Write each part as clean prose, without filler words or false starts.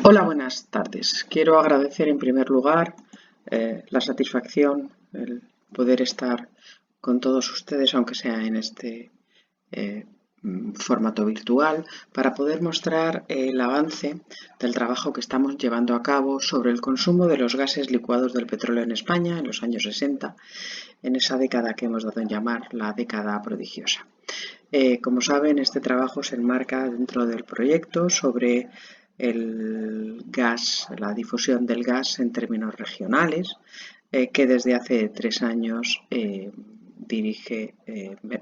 Hola, buenas tardes. Quiero agradecer en primer lugar la satisfacción, el poder estar con todos ustedes, aunque sea en este eh, formato virtual, para poder mostrar el avance del trabajo que estamos llevando a cabo sobre el consumo de los gases licuados del petróleo en España en los años 60, en esa década que hemos dado en llamar la década prodigiosa. Como saben, este trabajo se enmarca dentro del proyecto sobre el gas, la difusión del gas en términos regionales, que desde hace 3 años dirige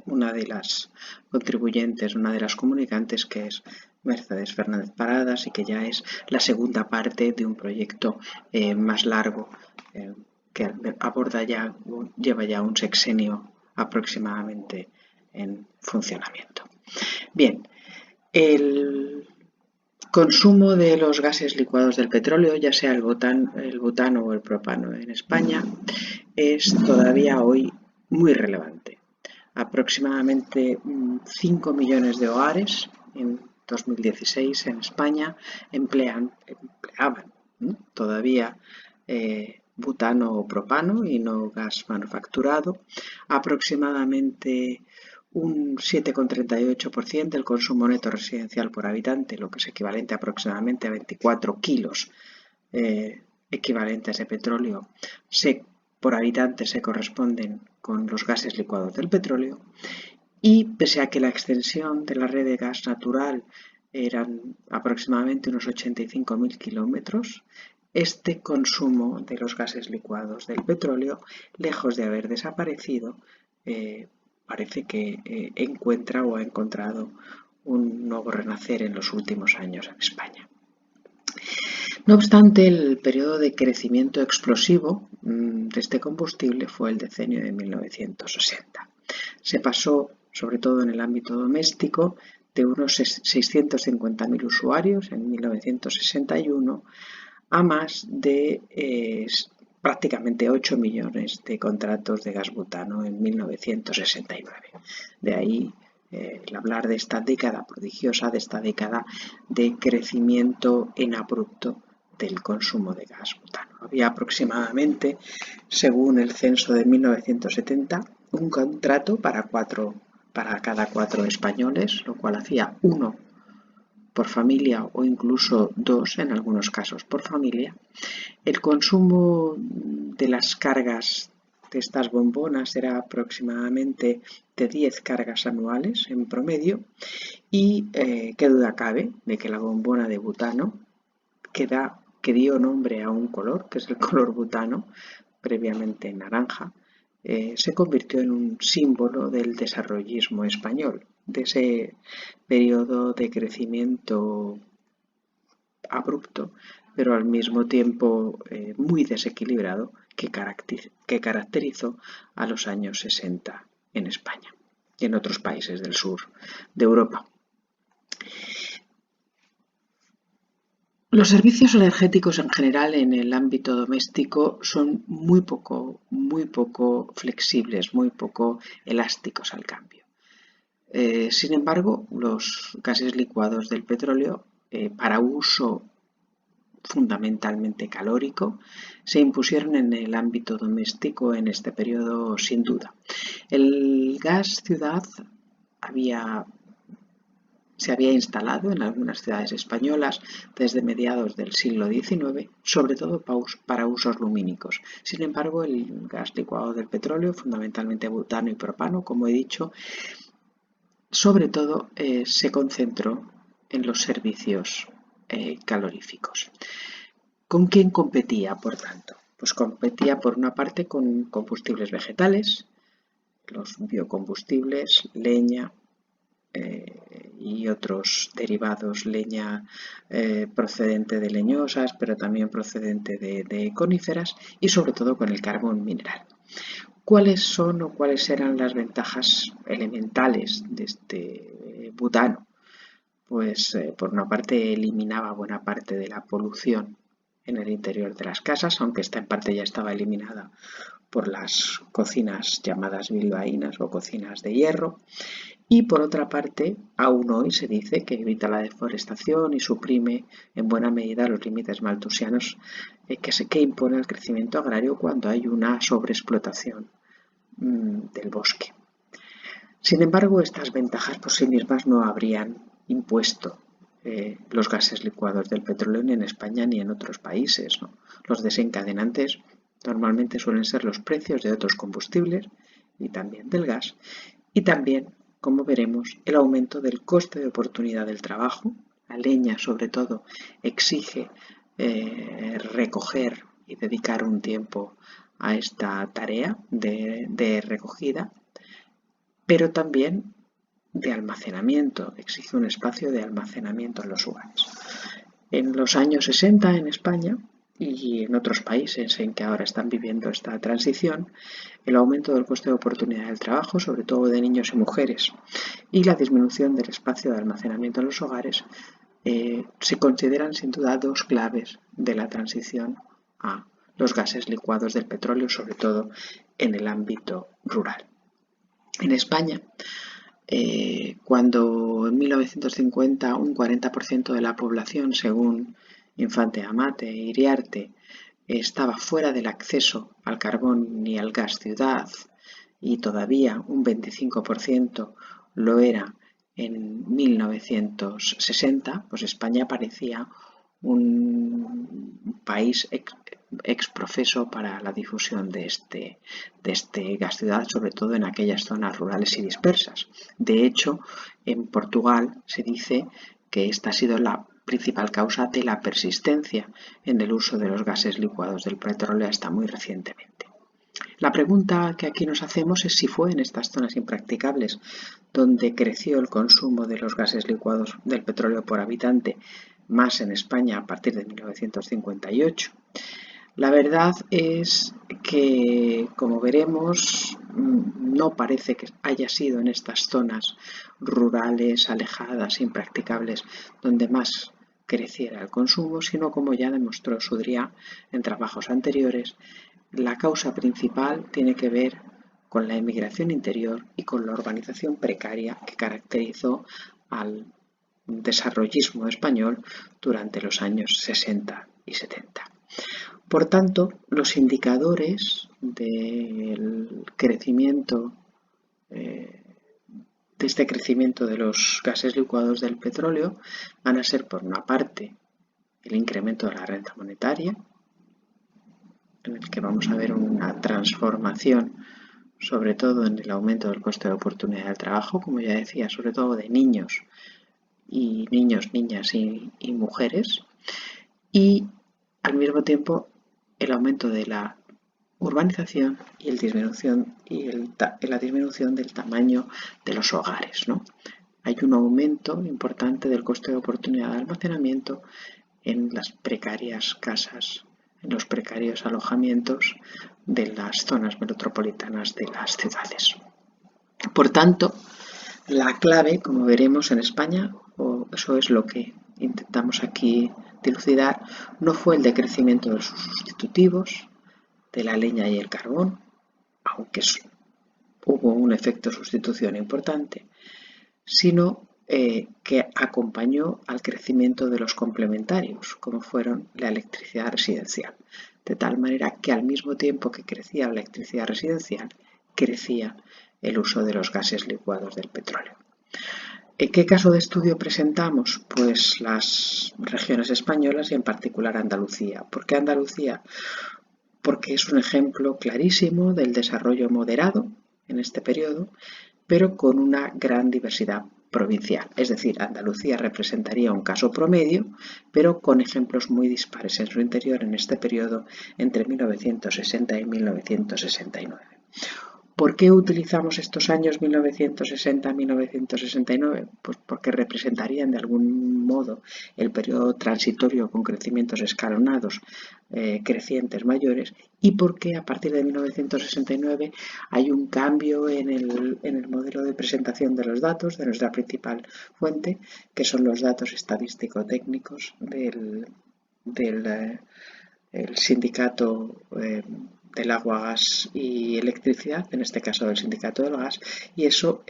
una de las contribuyentes, una de las comunicantes, que es Mercedes Fernández Paradas, y que ya es la segunda parte de un proyecto más largo que aborda ya, lleva ya un sexenio aproximadamente en funcionamiento. Bien, el consumo de los gases licuados del petróleo, ya sea el butano o el propano en España, es todavía hoy muy relevante. Aproximadamente 5 millones de hogares en 2016 en España empleaban todavía butano o propano y no gas manufacturado. Aproximadamente un 7,38% del consumo neto residencial por habitante, lo que es equivalente aproximadamente a 24 kilos equivalentes de petróleo por habitante se corresponden con los gases licuados del petróleo. Y pese a que la extensión de la red de gas natural eran aproximadamente unos 85.000 kilómetros, este consumo de los gases licuados del petróleo, lejos de haber desaparecido, parece que encuentra o ha encontrado un nuevo renacer en los últimos años en España. No obstante, el periodo de crecimiento explosivo de este combustible fue el decenio de 1960. Se pasó, sobre todo en el ámbito doméstico, de unos 650.000 usuarios en 1961 a más de prácticamente 8 millones de contratos de gas butano en 1969. De ahí el hablar de esta década prodigiosa, de esta década de crecimiento en abrupto del consumo de gas butano. Había aproximadamente, según el censo de 1970, un contrato para cada 4 españoles, lo cual hacía 1 por familia o incluso 2 en algunos casos por familia. El consumo de las cargas de estas bombonas era aproximadamente de 10 cargas anuales en promedio, y qué duda cabe de que la bombona de butano, que dio nombre a un color, que es el color butano, previamente naranja, se convirtió en un símbolo del desarrollismo español, de ese periodo de crecimiento abrupto, pero al mismo tiempo muy desequilibrado, que caracterizó a los años 60 en España y en otros países del sur de Europa. Los servicios energéticos en general en el ámbito doméstico son muy poco flexibles, muy poco elásticos al cambio. Sin embargo, los gases licuados del petróleo, para uso fundamentalmente calórico, se impusieron en el ámbito doméstico en este periodo sin duda. El gas ciudad se había instalado en algunas ciudades españolas desde mediados del siglo XIX, sobre todo para usos lumínicos. Sin embargo, el gas licuado del petróleo, fundamentalmente butano y propano, como he dicho, sobre todo se concentró en los servicios caloríficos. ¿Con quién competía, por tanto? Pues competía por una parte con combustibles vegetales, los biocombustibles, leña y otros derivados, leña procedente de leñosas, pero también procedente de coníferas, y sobre todo con el carbón mineral. ¿Cuáles son o cuáles eran las ventajas elementales de este butano? Pues por una parte eliminaba buena parte de la polución en el interior de las casas, aunque esta en parte ya estaba eliminada por las cocinas llamadas bilbaínas o cocinas de hierro, Y por otra parte, aún hoy se dice que evita la deforestación y suprime en buena medida los límites malthusianos que impone el crecimiento agrario cuando hay una sobreexplotación del bosque. Sin embargo, estas ventajas por sí mismas no habrían impuesto los gases licuados del petróleo ni en España ni en otros países, ¿no? Los desencadenantes normalmente suelen ser los precios de otros combustibles y también del gas, y también, como veremos, el aumento del coste de oportunidad del trabajo. La leña, sobre todo, exige recoger y dedicar un tiempo a esta tarea de recogida, pero también de almacenamiento, exige un espacio de almacenamiento en los hogares. En los años 60 en España y en otros países en que ahora están viviendo esta transición, el aumento del coste de oportunidad del trabajo, sobre todo de niños y mujeres, y la disminución del espacio de almacenamiento en los hogares se consideran sin duda dos claves de la transición a los gases licuados del petróleo, sobre todo en el ámbito rural. En España, cuando en 1950 un 40% de la población, según Infante Amate e Iriarte, estaba fuera del acceso al carbón ni al gas ciudad, y todavía un 25% lo era en 1960, pues España parecía un país exprofeso para la difusión de este gas ciudad, sobre todo en aquellas zonas rurales y dispersas. De hecho, en Portugal se dice que esta ha sido la principal causa de la persistencia en el uso de los gases licuados del petróleo hasta muy recientemente. La pregunta que aquí nos hacemos es si fue en estas zonas impracticables donde creció el consumo de los gases licuados del petróleo por habitante, más en España a partir de 1958. La verdad es que, como veremos, no parece que haya sido en estas zonas rurales, alejadas, impracticables, donde más creciera el consumo, sino, como ya demostró Sudriá en trabajos anteriores, la causa principal tiene que ver con la emigración interior y con la urbanización precaria que caracterizó al desarrollismo español durante los años 60 y 70. Por tanto, los indicadores del crecimiento, de este crecimiento de los gases licuados del petróleo van a ser, por una parte, el incremento de la renta monetaria, en el que vamos a ver una transformación, sobre todo en el aumento del coste de oportunidad del trabajo, como ya decía, sobre todo de niños, niñas y mujeres, y al mismo tiempo el aumento de la urbanización y la disminución del tamaño de los hogares, ¿no? Hay un aumento importante del coste de oportunidad de almacenamiento en las precarias casas, en los precarios alojamientos de las zonas metropolitanas de las ciudades. Por tanto, la clave, como veremos en España, o eso es lo que intentamos aquí dilucidar, no fue el decrecimiento de sus sustitutivos, de la leña y el carbón, aunque hubo un efecto de sustitución importante, sino que acompañó al crecimiento de los complementarios, como fueron la electricidad residencial, de tal manera que al mismo tiempo que crecía la electricidad residencial, crecía el uso de los gases licuados del petróleo. ¿Qué caso de estudio presentamos? Pues las regiones españolas y en particular Andalucía. ¿Por qué Andalucía? Porque es un ejemplo clarísimo del desarrollo moderado en este periodo, pero con una gran diversidad provincial. Es decir, Andalucía representaría un caso promedio, pero con ejemplos muy dispares en su interior en este periodo entre 1960 y 1969. ¿Por qué utilizamos estos años 1960-1969? Pues porque representarían de algún modo el periodo transitorio con crecimientos escalonados crecientes mayores, y porque a partir de 1969 hay un cambio en el modelo de presentación de los datos de nuestra principal fuente, que son los datos estadístico-técnicos del sindicato del agua, gas y electricidad, en este caso del sindicato del gas, y eso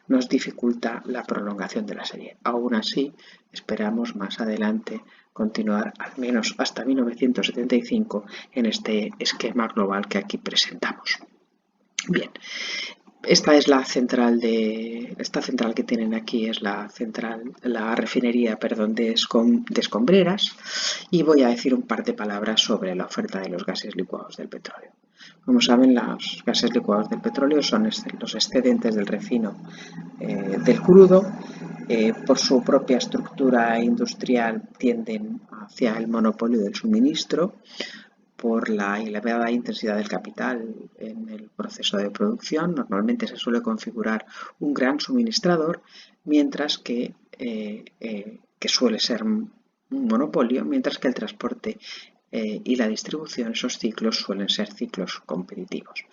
nos dificulta la prolongación de la serie. Aún así, esperamos más adelante continuar al menos hasta 1975 en este esquema global que aquí presentamos. Bien, esta es la central esta central que tienen aquí es la refinería, perdón, de Escombreras, y voy a decir un par de palabras sobre la oferta de los gases licuados del petróleo. Como saben, los gases licuados del petróleo son los excedentes del refino del crudo. Por su propia estructura industrial tienden hacia el monopolio del suministro, por la elevada intensidad del capital en el proceso de producción. Normalmente se suele configurar un gran suministrador, mientras que suele ser un monopolio, mientras que el transporte y la distribución, esos ciclos suelen ser ciclos competitivos.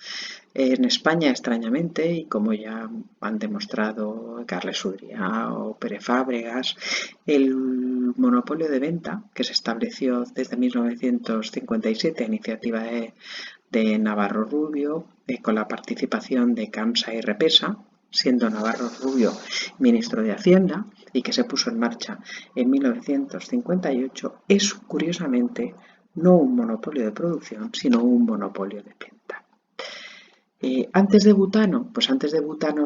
En España, extrañamente, y como ya han demostrado Carles Udría o Pérez Fábregas, el monopolio de venta, que se estableció desde 1957 a iniciativa de Navarro Rubio, con la participación de CAMSA y Repesa, siendo Navarro Rubio ministro de Hacienda, y que se puso en marcha en 1958, es curiosamente no un monopolio de producción, sino un monopolio de venta. Antes de Butano,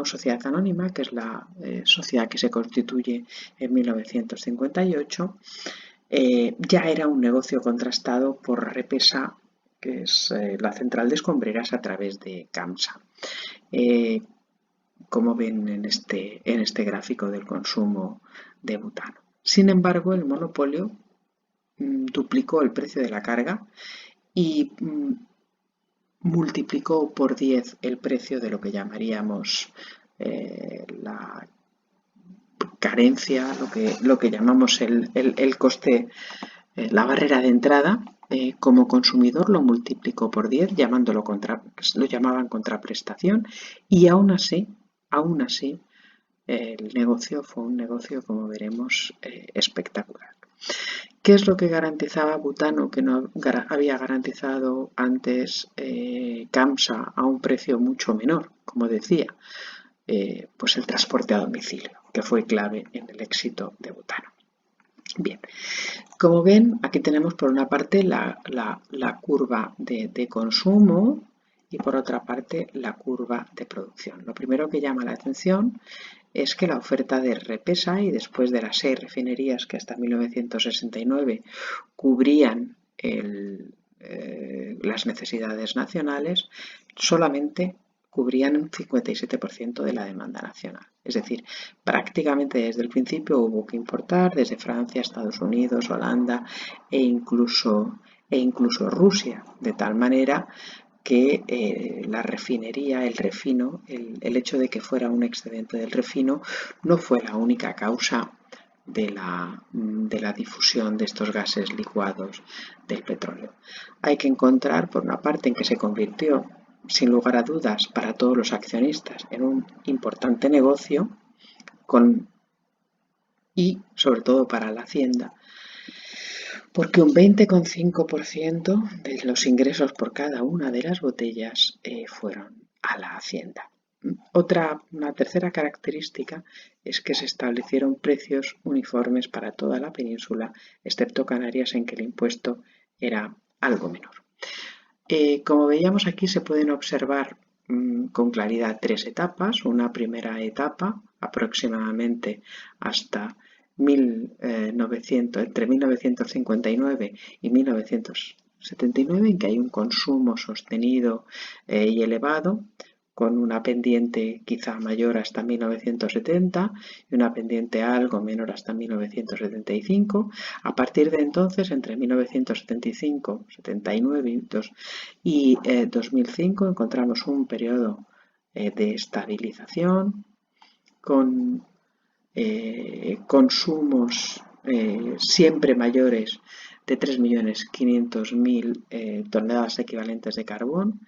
Sociedad Anónima, que es la sociedad que se constituye en 1958, ya era un negocio contrastado por Repesa, que es la central de Escombreras, a través de CAMSA. Como ven en este gráfico del consumo de butano. Sin embargo, el monopolio duplicó el precio de la carga y multiplicó por 10 el precio de lo que llamaríamos la carencia, lo que llamamos el coste, la barrera de entrada. Como consumidor lo multiplicó por 10, lo llamaban contraprestación, y aún así el negocio fue un negocio, como veremos, espectacular. ¿Qué es lo que garantizaba Butano que no había garantizado antes CAMSA a un precio mucho menor? Como decía, pues el transporte a domicilio, que fue clave en el éxito de Butano. Bien, como ven, aquí tenemos por una parte la curva de consumo y por otra parte la curva de producción. Lo primero que llama la atención es que la oferta de Repesa, y después de las 6 refinerías que hasta 1969 cubrían las necesidades nacionales, solamente cubrían un 57% de la demanda nacional. Es decir, prácticamente desde el principio hubo que importar desde Francia, Estados Unidos, Holanda e incluso Rusia, de tal manera que la refinería, el refino, el hecho de que fuera un excedente del refino no fue la única causa de la difusión de estos gases licuados del petróleo. Hay que encontrar, por una parte, en que se convirtió, sin lugar a dudas, para todos los accionistas en un importante negocio y, sobre todo, para la Hacienda, porque un 20,5% de los ingresos por cada una de las botellas fueron a la Hacienda. Una tercera característica es que se establecieron precios uniformes para toda la península, excepto Canarias, en que el impuesto era algo menor. Como veíamos aquí, se pueden observar con claridad 3 etapas. Una primera etapa, aproximadamente hasta entre 1959 y 1979, en que hay un consumo sostenido y elevado, con una pendiente quizá mayor hasta 1970 y una pendiente algo menor hasta 1975. A partir de entonces, entre 1975, 79 y 2005, encontramos un periodo de estabilización con consumos siempre mayores de 3.500.000 toneladas equivalentes de carbón,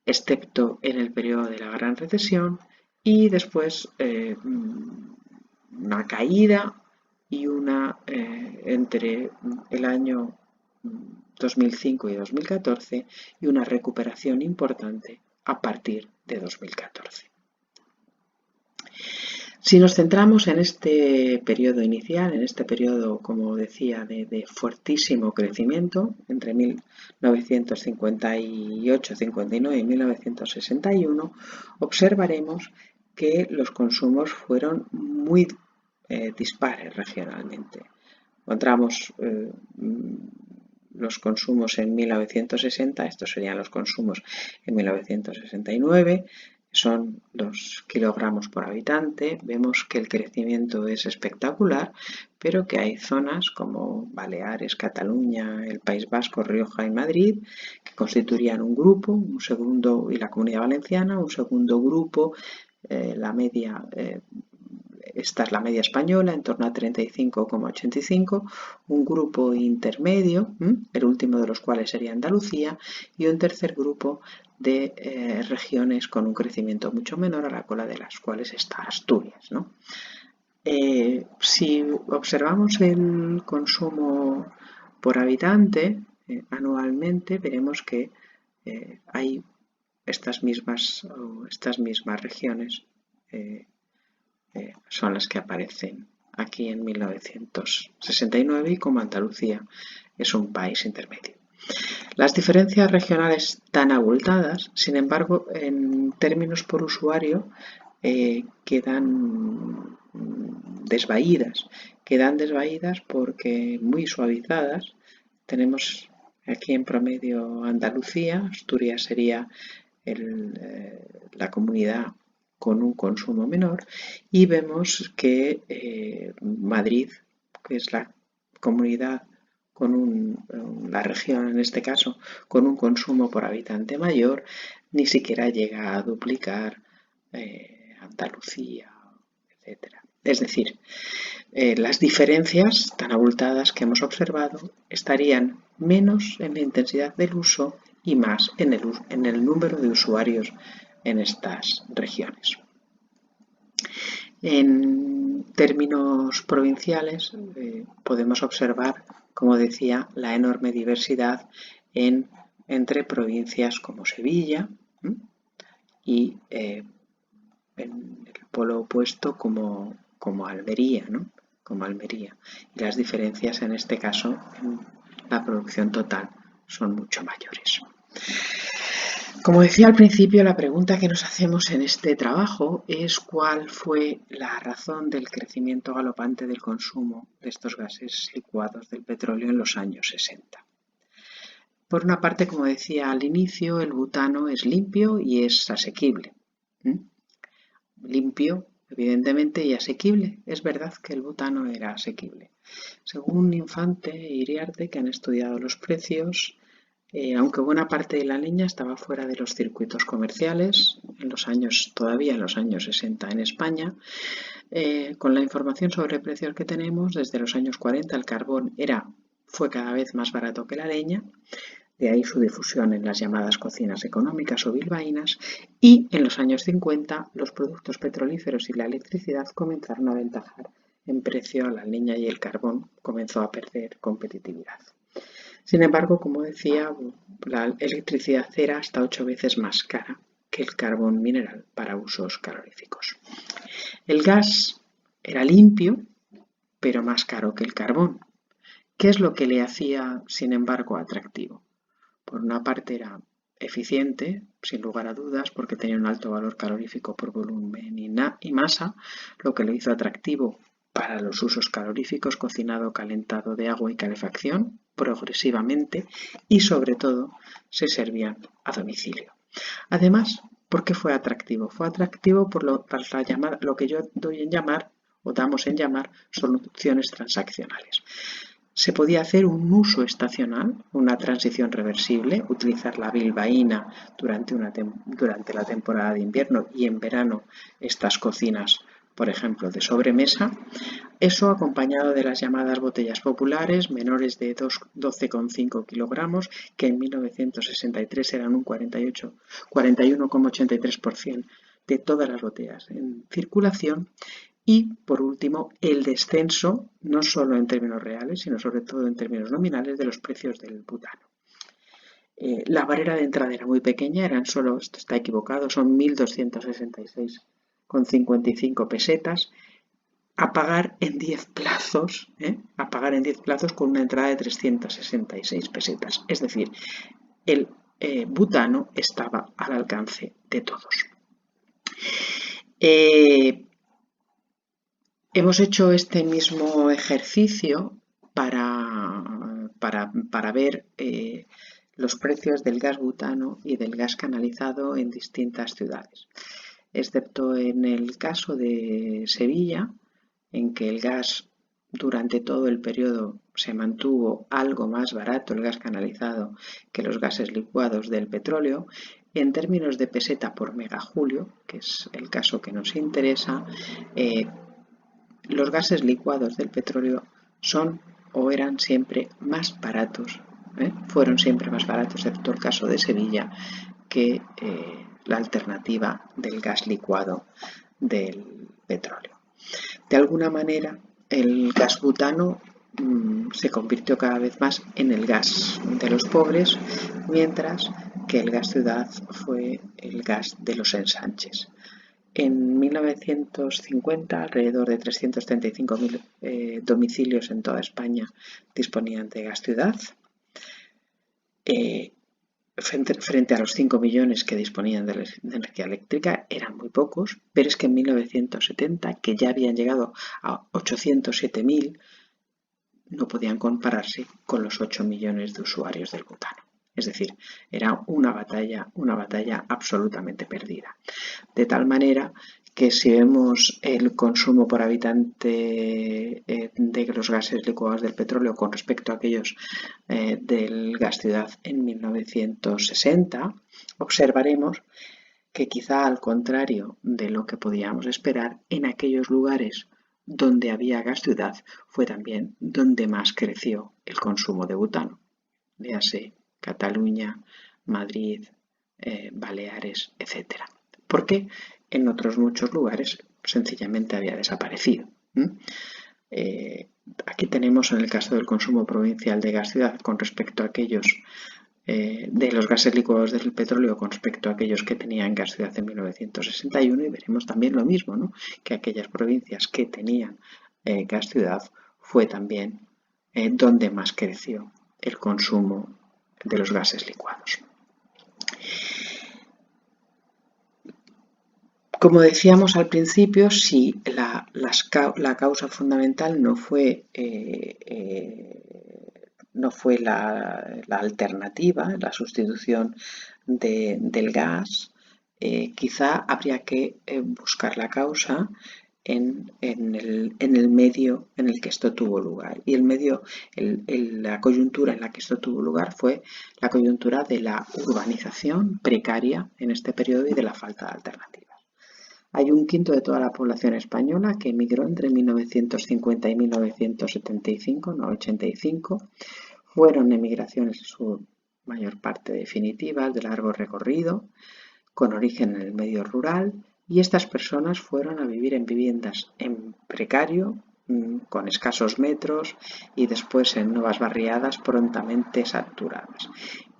excepto en el periodo de la Gran Recesión, y después una caída y entre el año 2005 y 2014 y una recuperación importante a partir de 2014. Si nos centramos en este periodo inicial, en este periodo, como decía, de fuertísimo crecimiento, entre 1958, 59 y 1961, observaremos que los consumos fueron muy dispares regionalmente. Encontramos los consumos en 1960, estos serían los consumos en 1969, son los kilogramos por habitante. Vemos que el crecimiento es espectacular, pero que hay zonas como Baleares, Cataluña, el País Vasco, Rioja y Madrid que constituirían un grupo, un segundo, y la Comunidad Valenciana, un segundo grupo, la media. Esta es la media española, en torno a 35,85, un grupo intermedio, el último de los cuales sería Andalucía, y un tercer grupo de regiones con un crecimiento mucho menor, a la cola de las cuales está Asturias, ¿no? Si observamos el consumo por habitante anualmente, veremos que hay estas mismas regiones son las que aparecen aquí en 1969 y como Andalucía es un país intermedio. Las diferencias regionales tan abultadas, sin embargo, en términos por usuario, quedan desvaídas porque muy suavizadas. Tenemos aquí en promedio Andalucía, Asturias sería la comunidad con un consumo menor, y vemos que Madrid, que es la comunidad la región en este caso, con un consumo por habitante mayor, ni siquiera llega a duplicar Andalucía, etc. Es decir, las diferencias tan abultadas que hemos observado estarían menos en la intensidad del uso y más en el número de usuarios en estas regiones. En términos provinciales podemos observar, como decía, la enorme diversidad entre provincias como Sevilla y en el polo opuesto como Almería, ¿no? Como Almería. Y las diferencias en este caso en la producción total son mucho mayores. Como decía al principio, la pregunta que nos hacemos en este trabajo es cuál fue la razón del crecimiento galopante del consumo de estos gases licuados del petróleo en los años 60. Por una parte, como decía al inicio, el butano es limpio y es asequible. Limpio, evidentemente, y asequible. Es verdad que el butano era asequible. Según Infante e Iriarte, que han estudiado los precios, aunque buena parte de la leña estaba fuera de los circuitos comerciales, todavía en los años 60 en España, con la información sobre precios que tenemos, desde los años 40 el carbón fue cada vez más barato que la leña, de ahí su difusión en las llamadas cocinas económicas o bilbaínas, y en los años 50 los productos petrolíferos y la electricidad comenzaron a aventajar en precio a la leña y el carbón comenzó a perder competitividad. Sin embargo, como decía, la electricidad era hasta 8 veces más cara que el carbón mineral para usos caloríficos. El gas era limpio, pero más caro que el carbón. ¿Qué es lo que le hacía, sin embargo, atractivo? Por una parte era eficiente, sin lugar a dudas, porque tenía un alto valor calorífico por volumen y masa, lo que lo hizo atractivo para los usos caloríficos, cocinado, calentado de agua y calefacción, progresivamente, y sobre todo se servían a domicilio. Además, ¿por qué fue atractivo? Fue atractivo por lo que yo damos en llamar soluciones transaccionales. Se podía hacer un uso estacional, una transición reversible, utilizar la bilbaína durante la temporada de invierno y en verano estas cocinas, por ejemplo, de sobremesa. Eso acompañado de las llamadas botellas populares menores de 12,5 kilogramos, que en 1963 eran un 41,83% de todas las botellas en circulación. Y, por último, el descenso, no solo en términos reales, sino sobre todo en términos nominales, de los precios del butano. La barrera de entrada era muy pequeña, eran solo, esto está equivocado, son 1.266,55 pesetas, a pagar en 10 plazos, a pagar en 10 plazos con una entrada de 366 pesetas. Es decir, el butano estaba al alcance de todos. Hemos hecho este mismo ejercicio para ver los precios del gas butano y del gas canalizado en distintas ciudades, excepto en el caso de Sevilla, en que el gas durante todo el periodo se mantuvo algo más barato, el gas canalizado, que los gases licuados del petróleo. En términos de peseta por megajulio, que es el caso que nos interesa, los gases licuados del petróleo son o eran siempre más baratos, fueron siempre más baratos, excepto el caso de Sevilla, que la alternativa del gas licuado del petróleo. De alguna manera, el gas butano se convirtió cada vez más en el gas de los pobres, mientras que el gas ciudad fue el gas de los ensanches. En 1950, alrededor de 335.000 domicilios en toda España disponían de gas ciudad, frente a los 5 millones que disponían de energía eléctrica. Eran muy pocos, pero es que en 1970, que ya habían llegado a 807.000, no podían compararse con los 8 millones de usuarios del butano. Es decir, era una batalla absolutamente perdida. De tal manera que si vemos el consumo por habitante de los gases licuados del petróleo con respecto a aquellos del gas ciudad en 1960, observaremos que quizá al contrario de lo que podíamos esperar, en aquellos lugares donde había gas ciudad fue también donde más creció el consumo de butano. Véase Cataluña, Madrid, Baleares, etc. Porque en otros muchos lugares sencillamente había desaparecido. Aquí tenemos en el caso del consumo provincial de gas ciudad con respecto a aquellos de los gases licuados del petróleo con respecto a aquellos que tenían gas ciudad en 1961, y veremos también lo mismo, ¿no? Que aquellas provincias que tenían gas ciudad fue también donde más creció el consumo de los gases licuados. Como decíamos al principio, si la causa fundamental no fue la alternativa, la sustitución del gas, quizá habría que buscar la causa en el medio en el que esto tuvo lugar. Y la coyuntura en la que esto tuvo lugar fue la coyuntura de la urbanización precaria en este periodo y de la falta de alternativas. Hay un quinto de toda la población española que emigró entre 1950 y 1975, no 85. Fueron emigraciones en su mayor parte definitivas, de largo recorrido, con origen en el medio rural, y estas personas fueron a vivir en viviendas en precario, con escasos metros, y después en nuevas barriadas prontamente saturadas.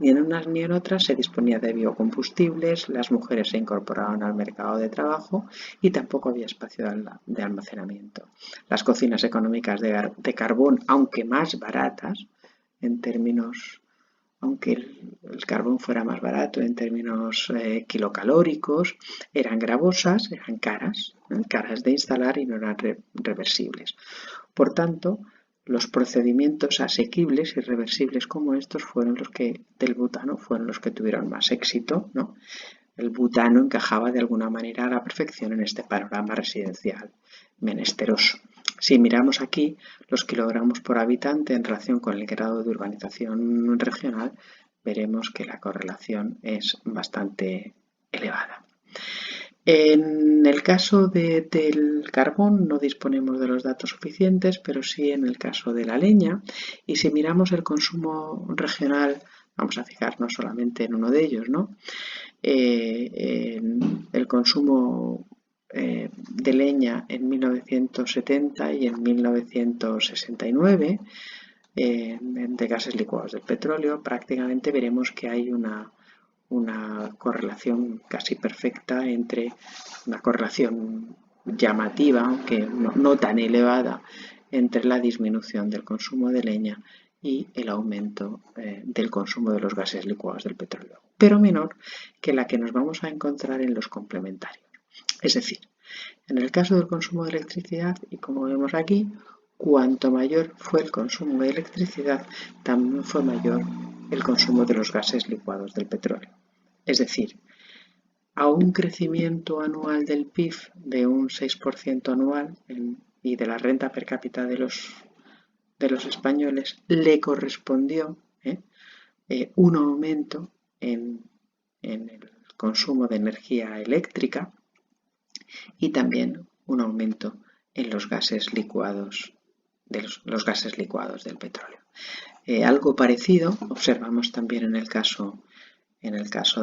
Ni en unas ni en otras se disponía de biocombustibles, las mujeres se incorporaron al mercado de trabajo y tampoco había espacio de almacenamiento. Las cocinas económicas de carbón, aunque más baratas, en términos, aunque el carbón fuera más barato en términos kilocalóricos, eran gravosas, eran caras de instalar y no eran reversibles. Por tanto, los procedimientos asequibles y reversibles como estos del butano fueron los que tuvieron más éxito, ¿no? El butano encajaba de alguna manera a la perfección en este panorama residencial menesteroso. Si miramos aquí los kilogramos por habitante en relación con el grado de urbanización regional, veremos que la correlación es bastante elevada. En el caso del carbón no disponemos de los datos suficientes, pero sí en el caso de la leña. Y si miramos el consumo regional, vamos a fijarnos solamente en uno de ellos, ¿no? El consumo de leña en 1970 y en 1969, de gases licuados del petróleo, prácticamente veremos que hay una correlación casi perfecta entre una correlación llamativa, aunque no tan elevada, entre la disminución del consumo de leña y el aumento del consumo de los gases licuados del petróleo, pero menor que la que nos vamos a encontrar en los complementarios. Es decir, en el caso del consumo de electricidad, y como vemos aquí, cuanto mayor fue el consumo de electricidad, también fue mayor el consumo de los gases licuados del petróleo. Es decir, a un crecimiento anual del PIB de un 6% anual y de la renta per cápita de los españoles le correspondió un aumento en el consumo de energía eléctrica y también un aumento en los gases licuados del petróleo. Algo parecido observamos también en el caso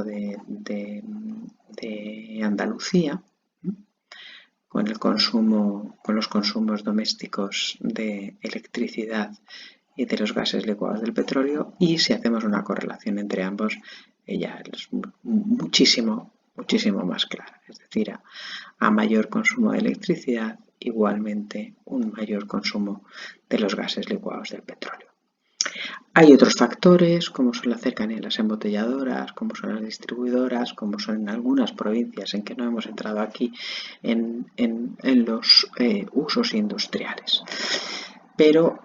de Andalucía, con los consumos domésticos de electricidad y de los gases licuados del petróleo, y si hacemos una correlación entre ambos, ella es muchísimo más clara. Es decir, a mayor consumo de electricidad, igualmente un mayor consumo de los gases licuados del petróleo. Hay otros factores, como son la cercanía de las embotelladoras, como son las distribuidoras, como son en algunas provincias en que no hemos entrado aquí en los usos industriales. Pero